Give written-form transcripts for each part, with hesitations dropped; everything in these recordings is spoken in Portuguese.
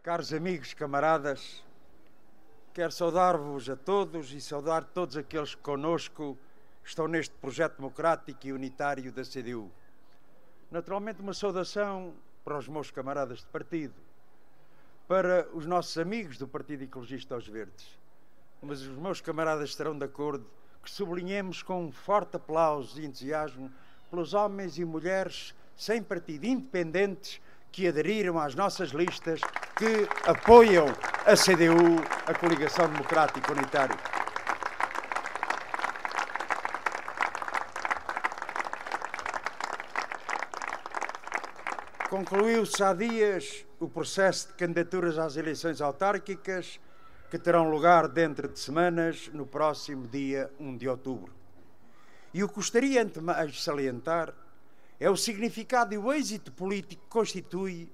Caros amigos, camaradas, quero saudar-vos a todos e saudar todos aqueles que connosco estão neste projeto democrático e unitário da CDU. Naturalmente, uma saudação para os meus camaradas de partido, para os nossos amigos do Partido Ecologista aos Verdes. Mas os meus camaradas estarão de acordo que sublinhemos com um forte aplauso e entusiasmo pelos homens e mulheres sem partido, independentes, que aderiram às nossas listas, que apoiam a CDU, a Coligação Democrática Unitária. Concluiu-se há dias o processo de candidaturas às eleições autárquicas, que terão lugar dentro de semanas, no próximo dia 1 de outubro. E o que gostaria, antes de mais, salientar é o significado e o êxito político que constitui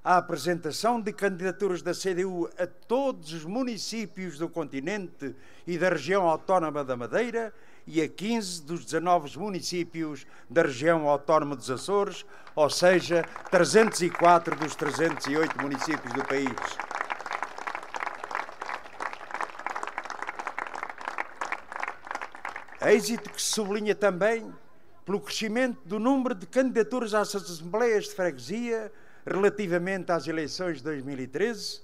a apresentação de candidaturas da CDU a todos os municípios do continente e da região autónoma da Madeira e a 15 dos 19 municípios da região autónoma dos Açores, ou seja, 304 dos 308 municípios do país. Êxito que se sublinha também pelo crescimento do número de candidaturas às assembleias de freguesia relativamente às eleições de 2013,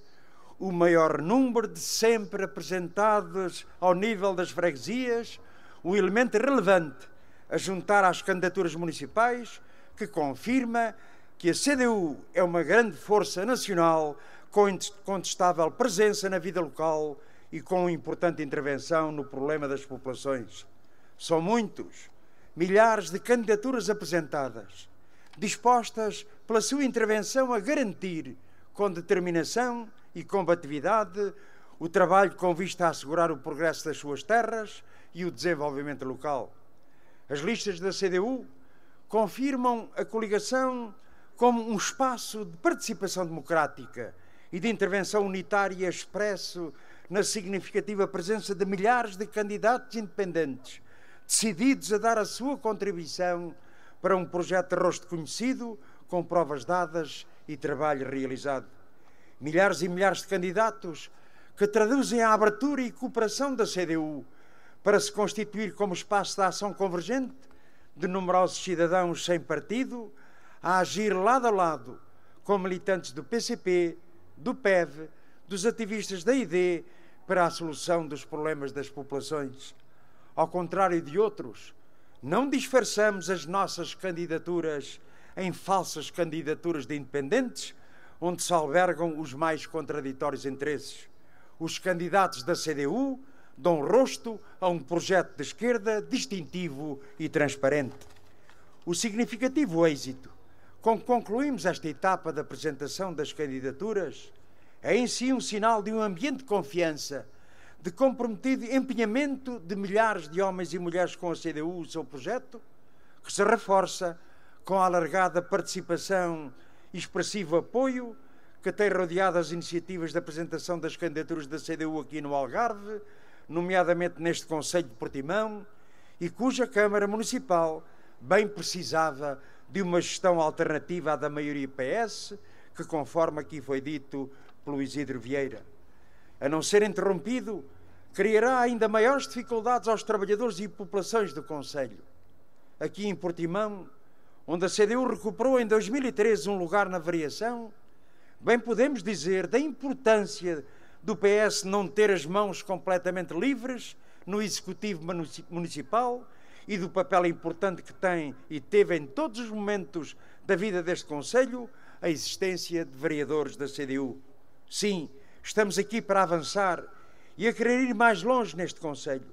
o maior número de sempre apresentadas ao nível das freguesias, um elemento relevante a juntar às candidaturas municipais, que confirma que a CDU é uma grande força nacional com incontestável presença na vida local e com importante intervenção no problema das populações. São muitos, milhares de candidaturas apresentadas, dispostas pela sua intervenção a garantir, com determinação e combatividade, o trabalho com vista a assegurar o progresso das suas terras e o desenvolvimento local. As listas da CDU confirmam a coligação como um espaço de participação democrática e de intervenção unitária expresso na significativa presença de milhares de candidatos independentes, decididos a dar a sua contribuição para um projeto de rosto conhecido, com provas dadas e trabalho realizado. Milhares e milhares de candidatos que traduzem a abertura e cooperação da CDU para se constituir como espaço de ação convergente de numerosos cidadãos sem partido, a agir lado a lado com militantes do PCP, do PEV, dos ativistas da ID para a solução dos problemas das populações. Ao contrário de outros, não disfarçamos as nossas candidaturas em falsas candidaturas de independentes, onde se albergam os mais contraditórios interesses. Os candidatos da CDU dão rosto a um projeto de esquerda distintivo e transparente. O significativo êxito com que concluímos esta etapa da apresentação das candidaturas é em si um sinal de um ambiente de confiança, de comprometido empenhamento de milhares de homens e mulheres com a CDU, o seu projeto, que se reforça com a alargada participação e expressivo apoio que tem rodeado as iniciativas de apresentação das candidaturas da CDU aqui no Algarve, nomeadamente neste Conselho de Portimão, e cuja Câmara Municipal bem precisava de uma gestão alternativa à da maioria PS, que, conforme aqui foi dito pelo Isidro Vieira, a não ser interrompido, criará ainda maiores dificuldades aos trabalhadores e populações do Conselho. Aqui em Portimão, onde a CDU recuperou em 2013 um lugar na variação, bem podemos dizer da importância do PS não ter as mãos completamente livres no Executivo Municipal e do papel importante que tem e teve em todos os momentos da vida deste Conselho a existência de vereadores da CDU. Sim, estamos aqui para avançar e a querer ir mais longe neste Conselho.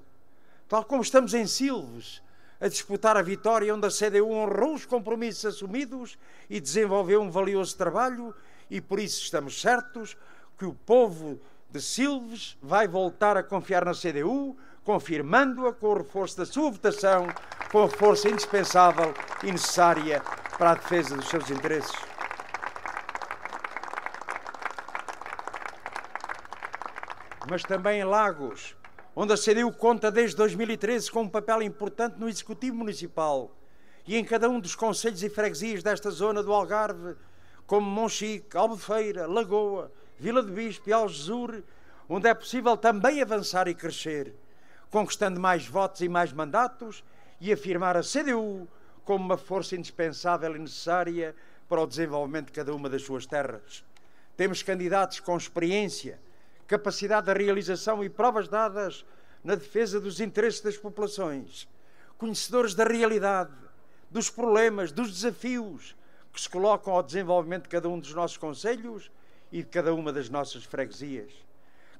Tal como estamos em Silves, a disputar a vitória onde a CDU honrou os compromissos assumidos e desenvolveu um valioso trabalho, e por isso estamos certos que o povo de Silves vai voltar a confiar na CDU, confirmando-a com o reforço da sua votação, com a força indispensável e necessária para a defesa dos seus interesses. Mas também em Lagos, onde a CDU conta desde 2013 com um papel importante no Executivo Municipal e em cada um dos concelhos e freguesias desta zona do Algarve, como Monchique, Albufeira, Lagoa, Vila do Bispo e Algesur, onde é possível também avançar e crescer, conquistando mais votos e mais mandatos e afirmar a CDU como uma força indispensável e necessária para o desenvolvimento de cada uma das suas terras. Temos candidatos com experiência, capacidade de realização e provas dadas na defesa dos interesses das populações, conhecedores da realidade, dos problemas, dos desafios que se colocam ao desenvolvimento de cada um dos nossos concelhos e de cada uma das nossas freguesias.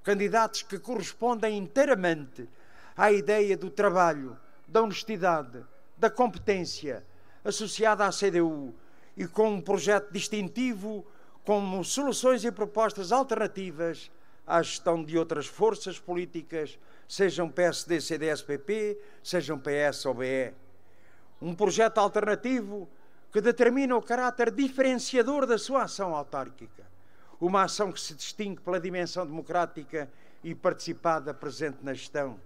Candidatos que correspondem inteiramente à ideia do trabalho, da honestidade, da competência associada à CDU e com um projeto distintivo como soluções e propostas alternativas à gestão de outras forças políticas, sejam PSD, CDS, PP, sejam PS ou BE. Um projeto alternativo que determina o caráter diferenciador da sua ação autárquica. Uma ação que se distingue pela dimensão democrática e participada presente na gestão.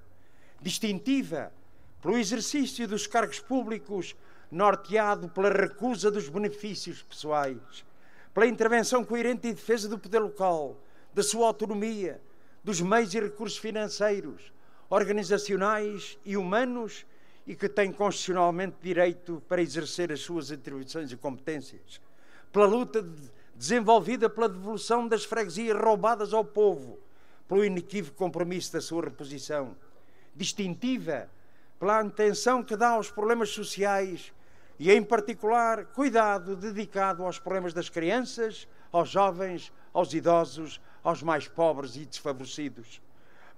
Distintiva pelo exercício dos cargos públicos norteado pela recusa dos benefícios pessoais, pela intervenção coerente e defesa do poder local, da sua autonomia, dos meios e recursos financeiros, organizacionais e humanos e que tem constitucionalmente direito para exercer as suas atribuições e competências, pela luta desenvolvida pela devolução das freguesias roubadas ao povo, pelo inequívoco compromisso da sua reposição, distintiva pela atenção que dá aos problemas sociais e, em particular, cuidado dedicado aos problemas das crianças, aos jovens, aos idosos, aos mais pobres e desfavorecidos,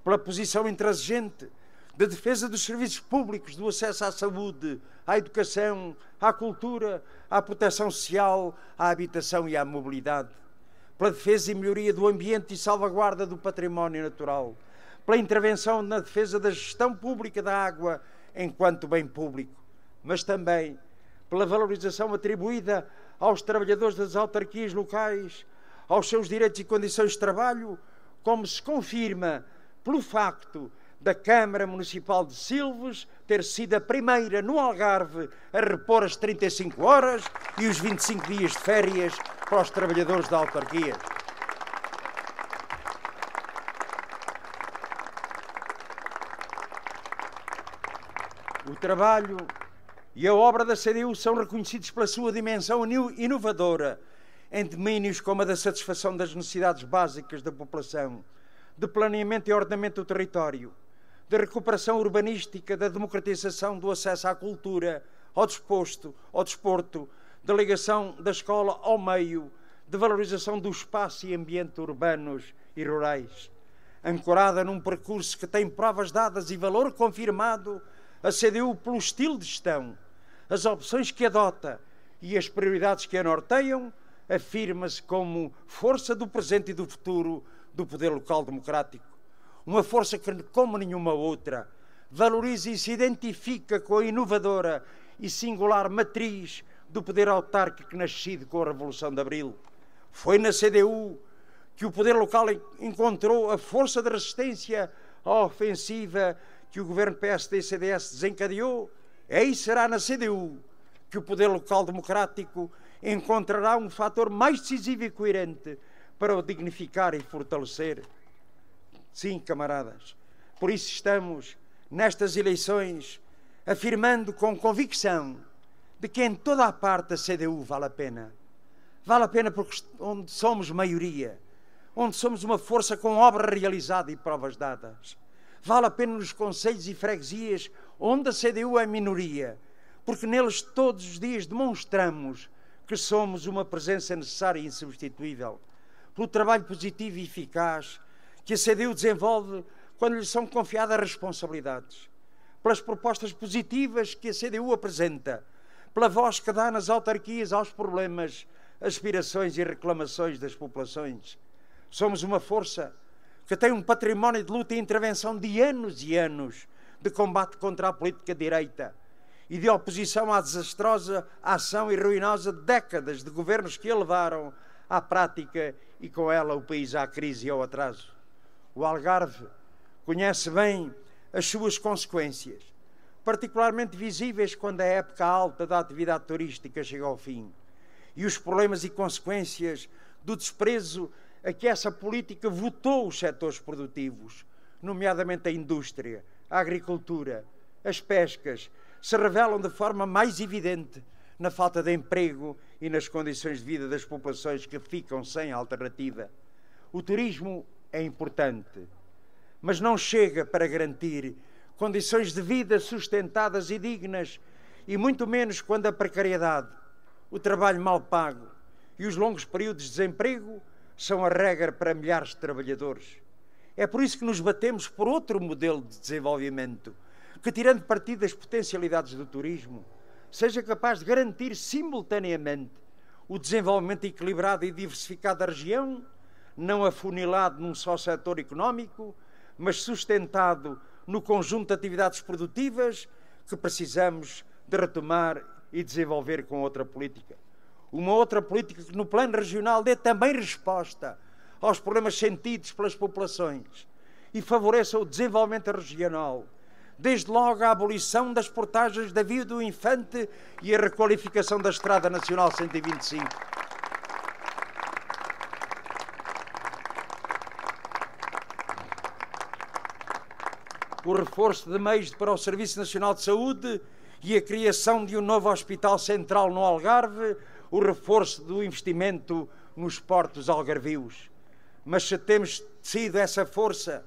pela posição intransigente de defesa dos serviços públicos, do acesso à saúde, à educação, à cultura, à proteção social, à habitação e à mobilidade, pela defesa e melhoria do ambiente e salvaguarda do património natural, pela intervenção na defesa da gestão pública da água enquanto bem público, mas também pela valorização atribuída aos trabalhadores das autarquias locais, aos seus direitos e condições de trabalho, como se confirma pelo facto da Câmara Municipal de Silves ter sido a primeira no Algarve a repor as 35 horas e os 25 dias de férias para os trabalhadores da autarquia. O trabalho e a obra da CDU são reconhecidos pela sua dimensão inovadora em domínios como a da satisfação das necessidades básicas da população, de planeamento e ordenamento do território, da recuperação urbanística, da democratização do acesso à cultura, ao desporto, da ligação da escola ao meio, de valorização do espaço e ambiente urbanos e rurais. Ancorada num percurso que tem provas dadas e valor confirmado, a CDU, pelo estilo de gestão, as opções que adota e as prioridades que a norteiam, afirma-se como força do presente e do futuro do poder local democrático. Uma força que, como nenhuma outra, valoriza e se identifica com a inovadora e singular matriz do poder autárquico nascido com a Revolução de Abril. Foi na CDU que o poder local encontrou a força de resistência à ofensiva que o governo PSD e CDS desencadeou. É e será na CDU que o poder local democrático encontrará um fator mais decisivo e coerente para o dignificar e fortalecer. Sim, camaradas, por isso estamos nestas eleições afirmando com convicção de que em toda a parte a CDU vale a pena. Vale a pena porque onde somos maioria, onde somos uma força com obra realizada e provas dadas. Vale a pena nos concelhos e freguesias onde a CDU é minoria, porque neles todos os dias demonstramos que somos uma presença necessária e insubstituível, pelo trabalho positivo e eficaz que a CDU desenvolve quando lhe são confiadas responsabilidades, pelas propostas positivas que a CDU apresenta, pela voz que dá nas autarquias aos problemas, aspirações e reclamações das populações. Somos uma força que tem um património de luta e intervenção de anos e anos de combate contra a política direita e de oposição à desastrosa ação e ruinosa de décadas de governos que a levaram à prática e com ela o país à crise e ao atraso. O Algarve conhece bem as suas consequências, particularmente visíveis quando a época alta da atividade turística chega ao fim, e os problemas e consequências do desprezo a que essa política votou os setores produtivos, nomeadamente a indústria, a agricultura, as pescas, se revelam de forma mais evidente na falta de emprego e nas condições de vida das populações que ficam sem alternativa. O turismo é importante, mas não chega para garantir condições de vida sustentadas e dignas, e muito menos quando a precariedade, o trabalho mal pago e os longos períodos de desemprego são a regra para milhares de trabalhadores. É por isso que nos batemos por outro modelo de desenvolvimento, que, tirando partido das potencialidades do turismo, seja capaz de garantir simultaneamente o desenvolvimento equilibrado e diversificado da região, não afunilado num só setor económico, mas sustentado no conjunto de atividades produtivas que precisamos de retomar e desenvolver com outra política. Uma outra política que, no plano regional, dê também resposta aos problemas sentidos pelas populações e favoreça o desenvolvimento regional, desde logo a abolição das portagens da Via do Infante e a requalificação da Estrada Nacional 125. O reforço de meios para o Serviço Nacional de Saúde e a criação de um novo Hospital Central no Algarve, o reforço do investimento nos portos algarvios. Mas se temos sido essa força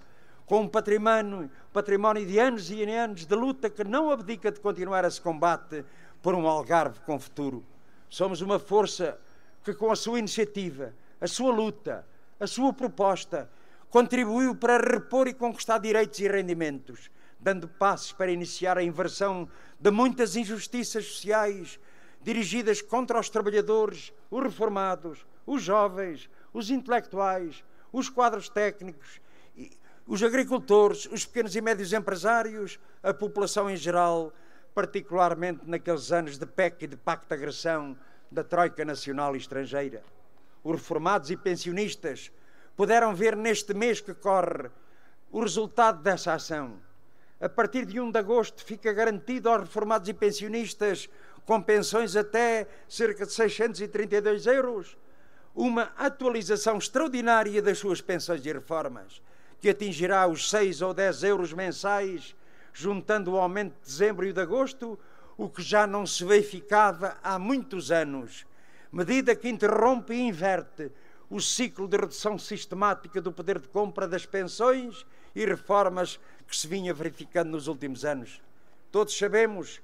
com um património de anos e anos de luta que não abdica de continuar esse combate por um Algarve com futuro. Somos uma força que, com a sua iniciativa, a sua luta, a sua proposta, contribuiu para repor e conquistar direitos e rendimentos, dando passos para iniciar a inversão de muitas injustiças sociais dirigidas contra os trabalhadores, os reformados, os jovens, os intelectuais, os quadros técnicos, os agricultores, os pequenos e médios empresários, a população em geral, particularmente naqueles anos de PEC e de pacto de agressão da Troika Nacional e Estrangeira. Os reformados e pensionistas puderam ver neste mês que corre o resultado dessa ação. A partir de 1 de agosto fica garantido aos reformados e pensionistas com pensões até cerca de 632 euros, uma atualização extraordinária das suas pensões e reformas, que atingirá os 6 ou 10 euros mensais, juntando o aumento de dezembro e de agosto, o que já não se verificava há muitos anos, medida que interrompe e inverte o ciclo de redução sistemática do poder de compra das pensões e reformas que se vinha verificando nos últimos anos. Todos sabemos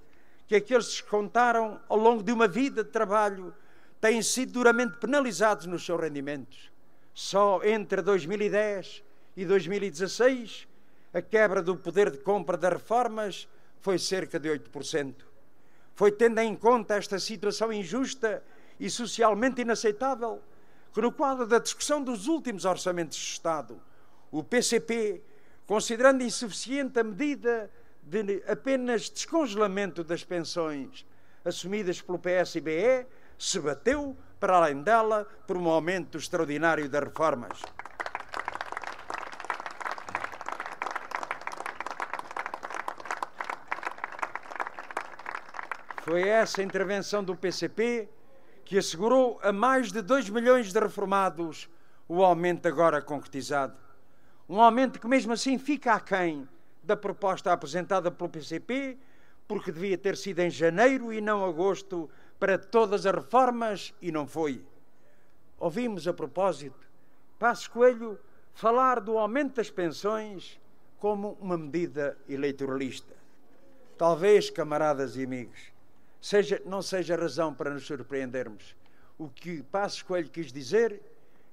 que aqueles que descontaram ao longo de uma vida de trabalho têm sido duramente penalizados nos seus rendimentos. Só entre 2010 e 2016, a quebra do poder de compra das reformas foi cerca de 8%. Foi tendo em conta esta situação injusta e socialmente inaceitável que, no quadro da discussão dos últimos orçamentos de Estado, o PCP, considerando insuficiente a medida de apenas descongelamento das pensões assumidas pelo PSBE, se bateu, para além dela, por um aumento extraordinário das reformas. Foi essa intervenção do PCP que assegurou a mais de 2 milhões de reformados o aumento agora concretizado. Um aumento que mesmo assim fica aquém da proposta apresentada pelo PCP, porque devia ter sido em janeiro e não agosto para todas as reformas, e não foi. Ouvimos, a propósito, Passos Coelho falar do aumento das pensões como uma medida eleitoralista. Talvez, camaradas e amigos, não seja razão para nos surpreendermos. O que Passos Coelho quis dizer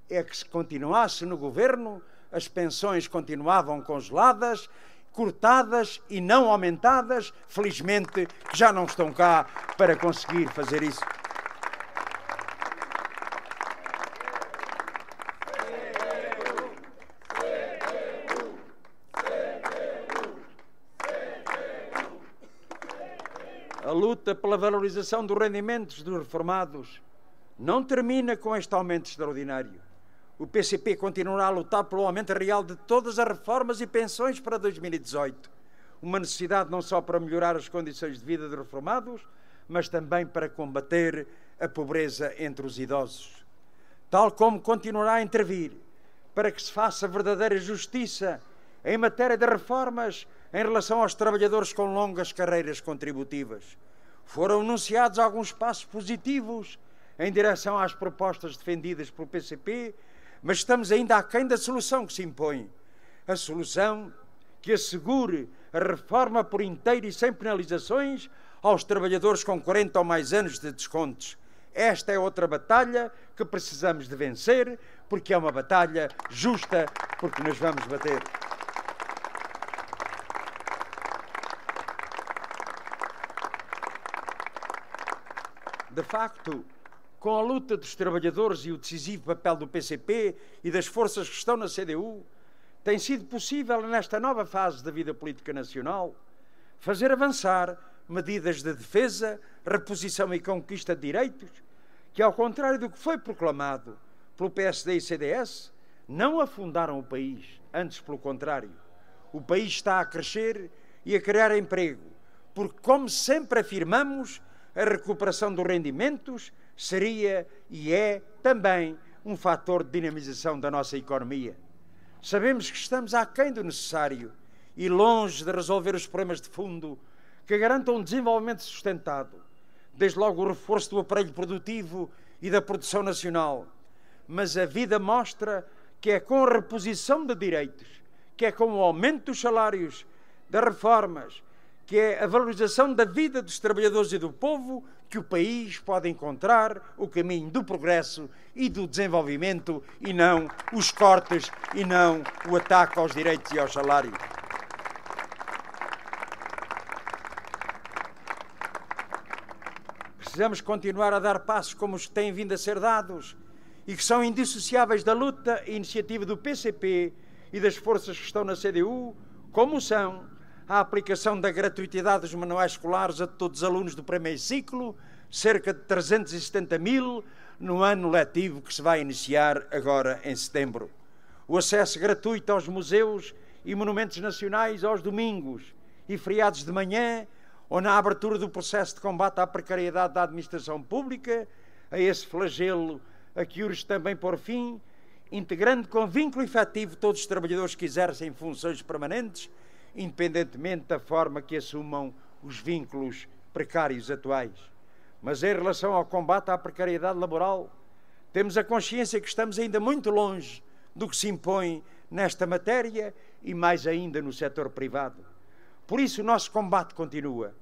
é que, se continuasse no governo, as pensões continuavam congeladas, cortadas e não aumentadas. Felizmente que já não estão cá para conseguir fazer isso. A luta pela valorização dos rendimentos dos reformados não termina com este aumento extraordinário. O PCP continuará a lutar pelo aumento real de todas as reformas e pensões para 2018. Uma necessidade não só para melhorar as condições de vida dos reformados, mas também para combater a pobreza entre os idosos. Tal como continuará a intervir para que se faça verdadeira justiça em matéria de reformas em relação aos trabalhadores com longas carreiras contributivas. Foram anunciados alguns passos positivos em direção às propostas defendidas pelo PCP, mas estamos ainda aquém da solução que se impõe. A solução que assegure a reforma por inteiro e sem penalizações aos trabalhadores com 40 ou mais anos de descontos. Esta é outra batalha que precisamos de vencer, porque é uma batalha justa, porque nos vamos bater. De facto, com a luta dos trabalhadores e o decisivo papel do PCP e das forças que estão na CDU, tem sido possível, nesta nova fase da vida política nacional, fazer avançar medidas de defesa, reposição e conquista de direitos, que, ao contrário do que foi proclamado pelo PSD e CDS, não afundaram o país, antes pelo contrário. O país está a crescer e a criar emprego, porque, como sempre afirmamos, a recuperação dos rendimentos seria e é também um fator de dinamização da nossa economia. Sabemos que estamos aquém do necessário e longe de resolver os problemas de fundo que garantam um desenvolvimento sustentado, desde logo o reforço do aparelho produtivo e da produção nacional. Mas a vida mostra que é com a reposição de direitos, que é com o aumento dos salários, das reformas, que é a valorização da vida dos trabalhadores e do povo, que o país pode encontrar o caminho do progresso e do desenvolvimento, e não os cortes, e não o ataque aos direitos e aos salários. Precisamos continuar a dar passos como os que têm vindo a ser dados e que são indissociáveis da luta e iniciativa do PCP e das forças que estão na CDU, como são a aplicação da gratuitidade dos manuais escolares a todos os alunos do primeiro ciclo, cerca de 370 mil no ano letivo que se vai iniciar agora em setembro. O acesso gratuito aos museus e monumentos nacionais aos domingos e feriados de manhã, ou na abertura do processo de combate à precariedade da administração pública, a esse flagelo a que urge também por fim, integrando com vínculo efetivo todos os trabalhadores que exercem funções permanentes, independentemente da forma que assumam os vínculos precários atuais. Mas em relação ao combate à precariedade laboral, temos a consciência que estamos ainda muito longe do que se impõe nesta matéria e mais ainda no setor privado. Por isso o nosso combate continua,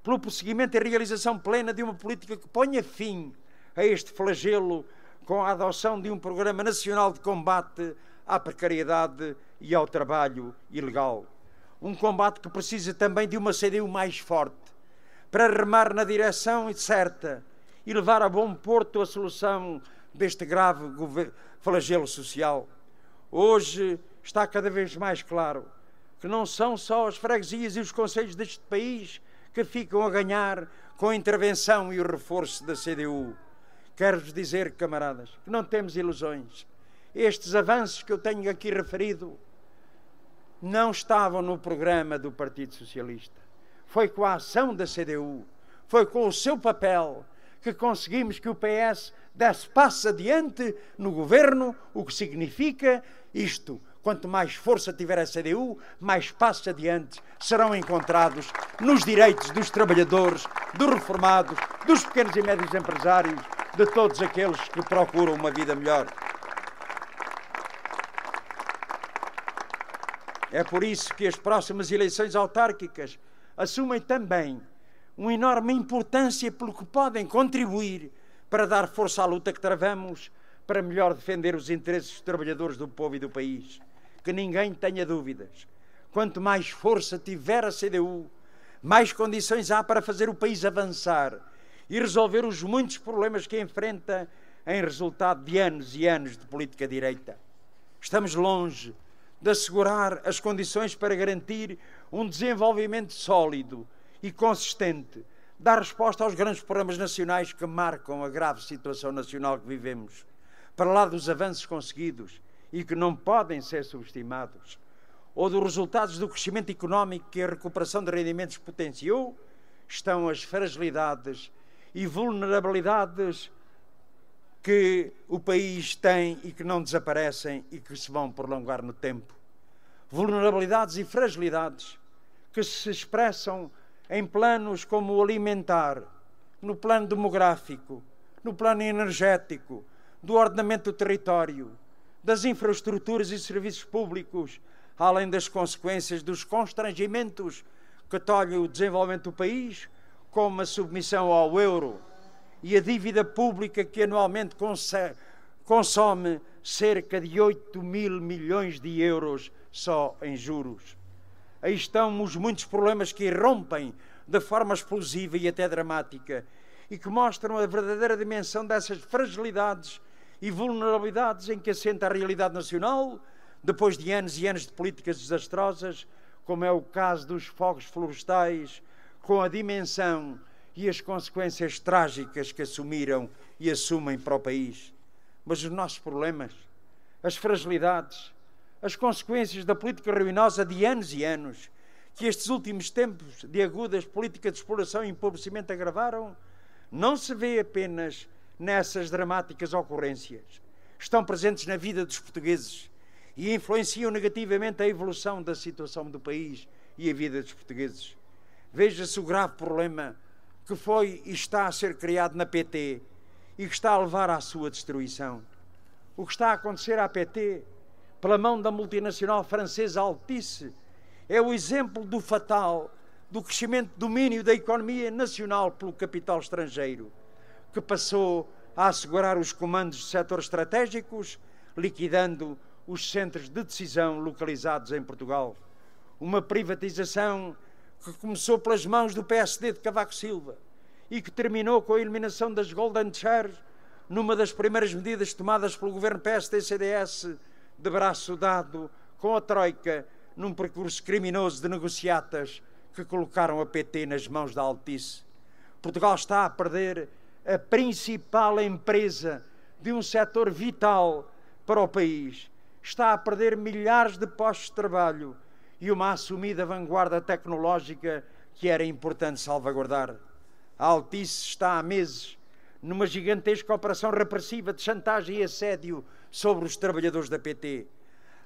pelo prosseguimento e realização plena de uma política que ponha fim a este flagelo com a adoção de um programa nacional de combate à precariedade e ao trabalho ilegal. Um combate que precisa também de uma CDU mais forte, para remar na direção certa e levar a bom porto a solução deste grave flagelo social. Hoje está cada vez mais claro que não são só as freguesias e os concelhos deste país que ficam a ganhar com a intervenção e o reforço da CDU. Quero-vos dizer, camaradas, que não temos ilusões. Estes avanços que eu tenho aqui referido não estavam no programa do Partido Socialista. Foi com a ação da CDU, foi com o seu papel que conseguimos que o PS desse passo adiante no governo, o que significa isto. Quanto mais força tiver a CDU, mais passos adiante serão encontrados nos direitos dos trabalhadores, dos reformados, dos pequenos e médios empresários, de todos aqueles que procuram uma vida melhor. É por isso que as próximas eleições autárquicas assumem também uma enorme importância pelo que podem contribuir para dar força à luta que travamos para melhor defender os interesses dos trabalhadores do povo e do país. Que ninguém tenha dúvidas. Quanto mais força tiver a CDU, mais condições há para fazer o país avançar e resolver os muitos problemas que enfrenta em resultado de anos e anos de política direita. Estamos longe de assegurar as condições para garantir um desenvolvimento sólido e consistente, dar resposta aos grandes problemas nacionais que marcam a grave situação nacional que vivemos, para lá dos avanços conseguidos e que não podem ser subestimados, ou dos resultados do crescimento económico que a recuperação de rendimentos potenciou, estão as fragilidades e vulnerabilidades que o país tem e que não desaparecem e que se vão prolongar no tempo. Vulnerabilidades e fragilidades que se expressam em planos como o alimentar, no plano demográfico, no plano energético, do ordenamento do território, das infraestruturas e serviços públicos, além das consequências dos constrangimentos que tolhem o desenvolvimento do país, como a submissão ao euro e a dívida pública que anualmente consome cerca de 8 mil milhões de euros só em juros. Aí estão os muitos problemas que irrompem de forma explosiva e até dramática e que mostram a verdadeira dimensão dessas fragilidades e vulnerabilidades em que assenta a realidade nacional, depois de anos e anos de políticas desastrosas, como é o caso dos fogos florestais, com a dimensão e as consequências trágicas que assumiram e assumem para o país. Mas os nossos problemas, as fragilidades, as consequências da política ruinosa de anos e anos, que estes últimos tempos de agudas políticas de exploração e empobrecimento agravaram, não se vê apenas nessas dramáticas ocorrências. Estão presentes na vida dos portugueses e influenciam negativamente a evolução da situação do país e a vida dos portugueses. Veja-se o grave problema que foi e está a ser criado na PT e que está a levar à sua destruição. O que está a acontecer à PT, pela mão da multinacional francesa Altice, é o exemplo do fatal do crescimento do domínio da economia nacional pelo capital estrangeiro, que passou a assegurar os comandos de setores estratégicos, liquidando os centros de decisão localizados em Portugal. Uma privatização que começou pelas mãos do PSD de Cavaco Silva e que terminou com a eliminação das Golden Shares, numa das primeiras medidas tomadas pelo governo PSD-CDS, de braço dado com a Troika, num percurso criminoso de negociatas que colocaram a PT nas mãos da Altice. Portugal está a perder a principal empresa de um setor vital para o país. Está a perder milhares de postos de trabalho e uma assumida vanguarda tecnológica que era importante salvaguardar. A Altice está há meses numa gigantesca operação repressiva de chantagem e assédio sobre os trabalhadores da PT.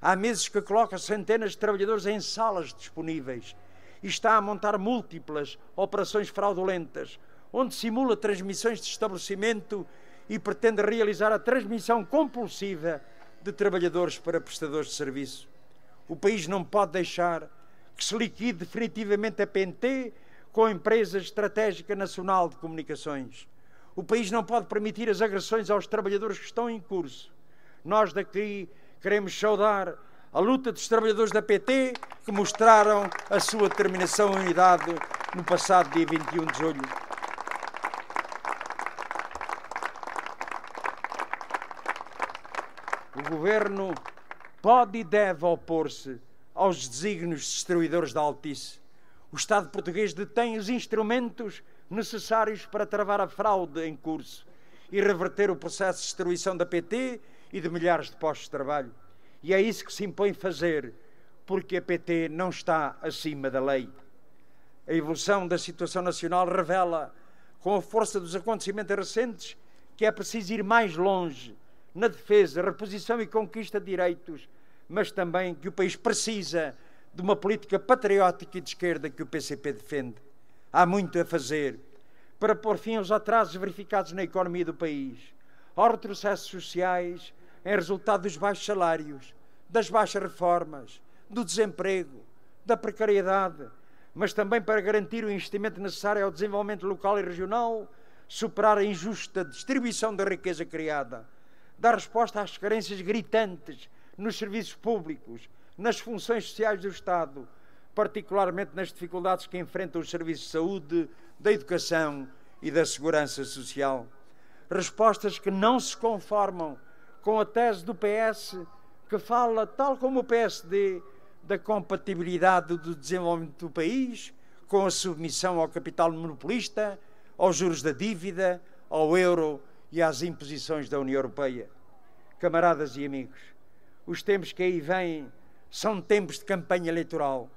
Há meses que coloca centenas de trabalhadores em salas disponíveis e está a montar múltiplas operações fraudulentas, onde simula transmissões de estabelecimento e pretende realizar a transmissão compulsiva de trabalhadores para prestadores de serviço. O país não pode deixar que se liquide definitivamente a PT com a Empresa Estratégica Nacional de Comunicações. O país não pode permitir as agressões aos trabalhadores que estão em curso. Nós daqui queremos saudar a luta dos trabalhadores da PT que mostraram a sua determinação e unidade no passado dia 21 de julho. O Governo pode e deve opor-se aos desígnios destruidores da Altice. O Estado português detém os instrumentos necessários para travar a fraude em curso e reverter o processo de destruição da PT e de milhares de postos de trabalho. E é isso que se impõe fazer, porque a PT não está acima da lei. A evolução da situação nacional revela, com a força dos acontecimentos recentes, que é preciso ir mais longe na defesa, reposição e conquista de direitos, mas também que o país precisa de uma política patriótica e de esquerda que o PCP defende. Há muito a fazer para pôr fim aos atrasos verificados na economia do país, aos retrocessos sociais em resultado dos baixos salários, das baixas reformas, do desemprego, da precariedade, mas também para garantir o investimento necessário ao desenvolvimento local e regional, superar a injusta distribuição da riqueza criada, dar resposta às carências gritantes nos serviços públicos, nas funções sociais do Estado, particularmente nas dificuldades que enfrentam os serviços de saúde, da educação e da segurança social. Respostas que não se conformam com a tese do PS, que fala, tal como o PSD, da compatibilidade do desenvolvimento do país com a submissão ao capital monopolista, aos juros da dívida, ao euro e às imposições da União Europeia. Camaradas e amigos, os tempos que aí vêm são tempos de campanha eleitoral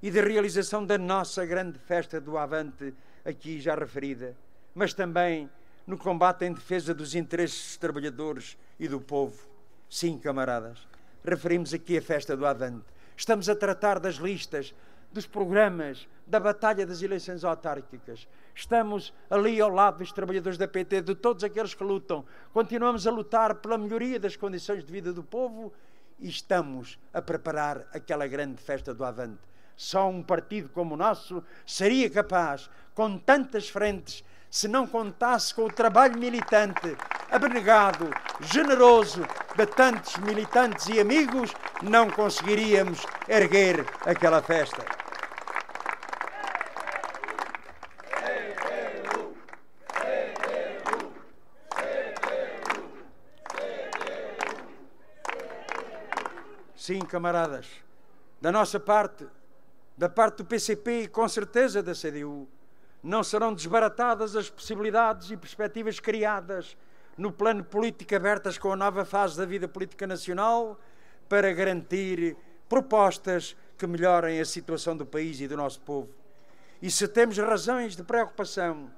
e de realização da nossa grande festa do Avante, aqui já referida, mas também no combate em defesa dos interesses dos trabalhadores e do povo. Sim, camaradas, referimos aqui a festa do Avante. Estamos a tratar das listas, dos programas, da batalha das eleições autárquicas. Estamos ali ao lado dos trabalhadores da PT, de todos aqueles que lutam. Continuamos a lutar pela melhoria das condições de vida do povo e estamos a preparar aquela grande festa do Avante. Só um partido como o nosso seria capaz, com tantas frentes, se não contasse com o trabalho militante, abnegado, generoso de tantos militantes e amigos, não conseguiríamos erguer aquela festa. Sim, camaradas, da nossa parte, da parte do PCP e com certeza da CDU, não serão desbaratadas as possibilidades e perspectivas criadas no plano político abertas com a nova fase da vida política nacional para garantir propostas que melhorem a situação do país e do nosso povo. E se temos razões de preocupação,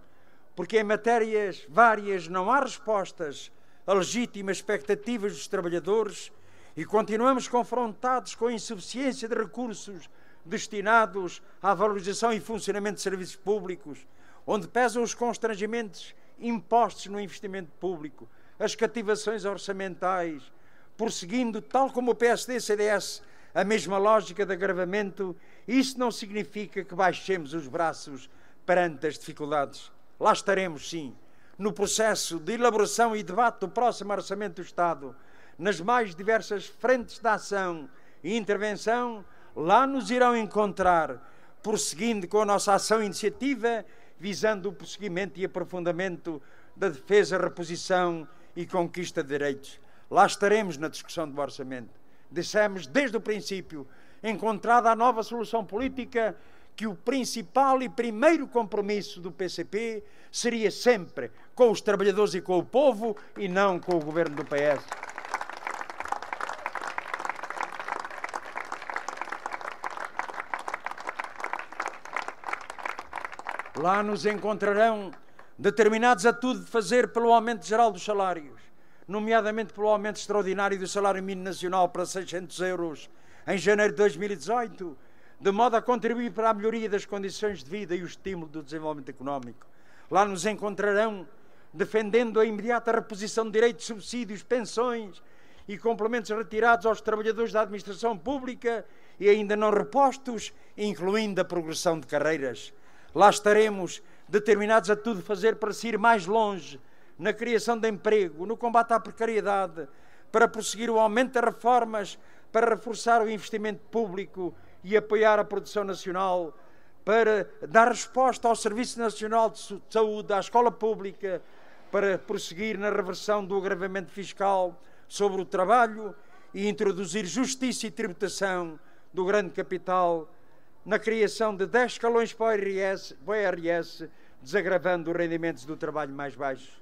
porque em matérias várias não há respostas a legítimas expectativas dos trabalhadores e continuamos confrontados com a insuficiência de recursos destinados à valorização e funcionamento de serviços públicos, onde pesam os constrangimentos impostos no investimento público, as cativações orçamentais, prosseguindo, tal como o PSD e o CDS, a mesma lógica de agravamento, isso não significa que baixemos os braços perante as dificuldades. Lá estaremos, sim, no processo de elaboração e debate do próximo Orçamento do Estado, nas mais diversas frentes de ação e intervenção. Lá nos irão encontrar, prosseguindo com a nossa ação e iniciativa, visando o prosseguimento e aprofundamento da defesa, reposição e conquista de direitos. Lá estaremos na discussão do orçamento. Dissemos desde o princípio, encontrada a nova solução política, que o principal e primeiro compromisso do PCP seria sempre com os trabalhadores e com o povo e não com o governo do PS. Lá nos encontrarão determinados a tudo de fazer pelo aumento geral dos salários, nomeadamente pelo aumento extraordinário do salário mínimo nacional para 600 euros em janeiro de 2018, de modo a contribuir para a melhoria das condições de vida e o estímulo do desenvolvimento económico. Lá nos encontrarão defendendo a imediata reposição de direitos, subsídios, pensões e complementos retirados aos trabalhadores da administração pública e ainda não repostos, incluindo a progressão de carreiras. Lá estaremos determinados a tudo fazer para se ir mais longe na criação de emprego, no combate à precariedade, para prosseguir o aumento das reformas, para reforçar o investimento público e apoiar a produção nacional, para dar resposta ao Serviço Nacional de Saúde, à escola pública, para prosseguir na reversão do agravamento fiscal sobre o trabalho e introduzir justiça e tributação do grande capital, na criação de 10 escalões para o IRS, desagravando os rendimentos do trabalho mais baixos.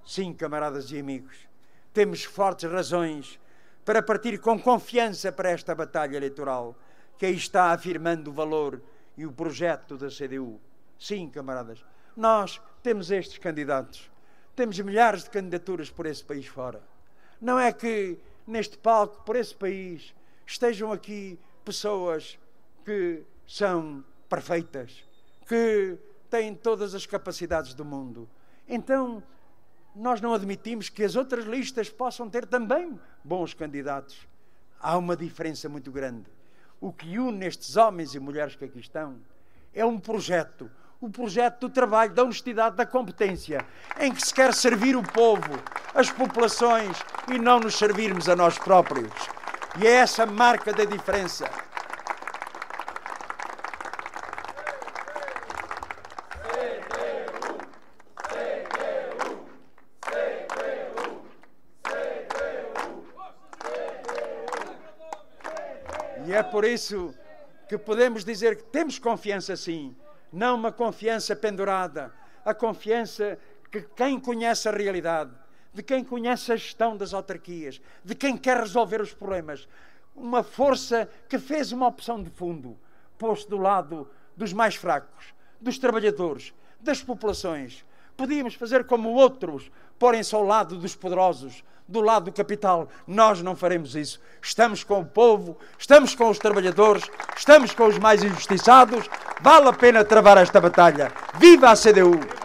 Sim, camaradas e amigos, temos fortes razões para partir com confiança para esta batalha eleitoral, que aí está afirmando o valor e o projeto da CDU. Sim, camaradas, nós temos estes candidatos, temos milhares de candidaturas por esse país fora. Não é que neste palco, por esse país, estejam aqui pessoas que são perfeitas, que têm todas as capacidades do mundo. Então, nós não admitimos que as outras listas possam ter também bons candidatos. Há uma diferença muito grande. O que une estes homens e mulheres que aqui estão é um projeto, o projeto do trabalho, da honestidade, da competência, em que se quer servir o povo, as populações e não nos servirmos a nós próprios. E é essa marca da diferença. E é por isso que podemos dizer que temos confiança sim, não uma confiança pendurada, a confiança que quem conhece a realidade, de quem conhece a gestão das autarquias, de quem quer resolver os problemas, uma força que fez uma opção de fundo, pôs-se do lado dos mais fracos, dos trabalhadores, das populações, Podíamos fazer como outros, porem-se ao lado dos poderosos, do lado do capital. Nós não faremos isso. Estamos com o povo, estamos com os trabalhadores, estamos com os mais injustiçados. Vale a pena travar esta batalha. Viva a CDU!